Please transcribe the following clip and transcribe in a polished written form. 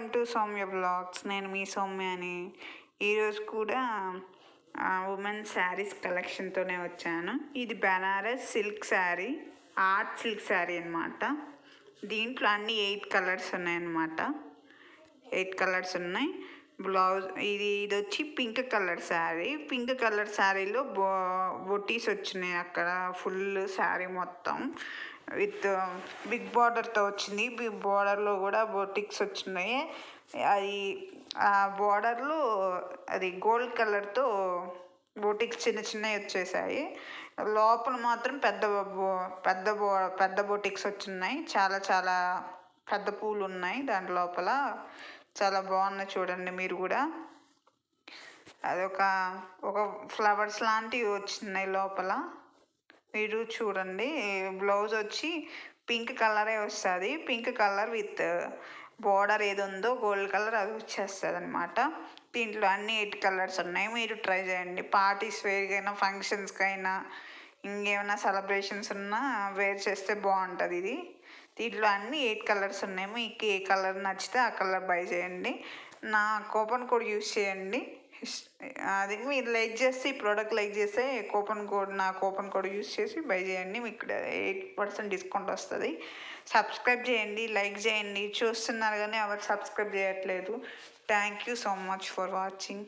Welcome to Soumya blogs. నేను మీ సౌమ్యని. ఈరోజు కూడా ఉమెన్ శారీస్ కలెక్షన్తోనే వచ్చాను. ఇది Banaras silk sari, art silk sari అనమాట. దీంట్లో అన్ని 8 కలర్స్ ఉన్నాయన్నమాట. 8 కలర్స్ ఉన్నాయి. బ్లౌజ్ ఇది వచ్చి pink colour sari. Pink colour శారీలో బొటీస్ వచ్చినాయి. అక్కడ ఫుల్ శారీ మొత్తం విత్ బిగ్ బార్డర్తో వచ్చింది. బిగ్ బార్డర్లో కూడా బొటిక్స్ వచ్చినాయి. అది ఆ బార్డర్లో అది గోల్డ్ కలర్తో బొటిక్స్ చిన్న చిన్నవి వచ్చేసాయి. లోపల మాత్రం పెద్ద బొటిక్స్ వచ్చినాయి. చాలా చాలా పెద్ద పూలు ఉన్నాయి దాని లోపల. చాలా బాగున్నాయి, చూడండి మీరు కూడా. అదొక ఫ్లవర్స్ లాంటివి వచ్చినాయి లోపల, మీరు చూడండి. బ్లౌజ్ వచ్చి పింక్ కలరే వస్తుంది. పింక్ కలర్ విత్ బోర్డర్ ఏది ఉందో గోల్డ్ కలర్ అది వచ్చేస్తుంది అనమాట. దీంట్లో అన్ని 8 కలర్స్ ఉన్నాయి. మీరు ట్రై చేయండి. పార్టీస్ వేర్కైనా, ఫంక్షన్స్కైనా, ఇంకేమైనా సెలబ్రేషన్స్ ఉన్నా వేర్ చేస్తే బాగుంటుంది ఇది. దీంట్లో అన్ని 8 కలర్స్ ఉన్నాయి. మీకు ఏ కలర్ నచ్చితే ఆ కలర్ బై చేయండి. నా కూపన్ కోడ్ యూస్ చేయండి. అది మీరు లైక్ చేస్తే, ఈ ప్రోడక్ట్ లైక్ చేస్తే నా కూపన్ కోడ్ యూస్ చేసి బై చేయండి. మీకు 8% డిస్కౌంట్ వస్తుంది. సబ్స్క్రైబ్ చేయండి, లైక్ చేయండి. చూస్తున్నారు కానీ ఎవరు సబ్స్క్రైబ్ చేయట్లేదు. Thank you so much for watching.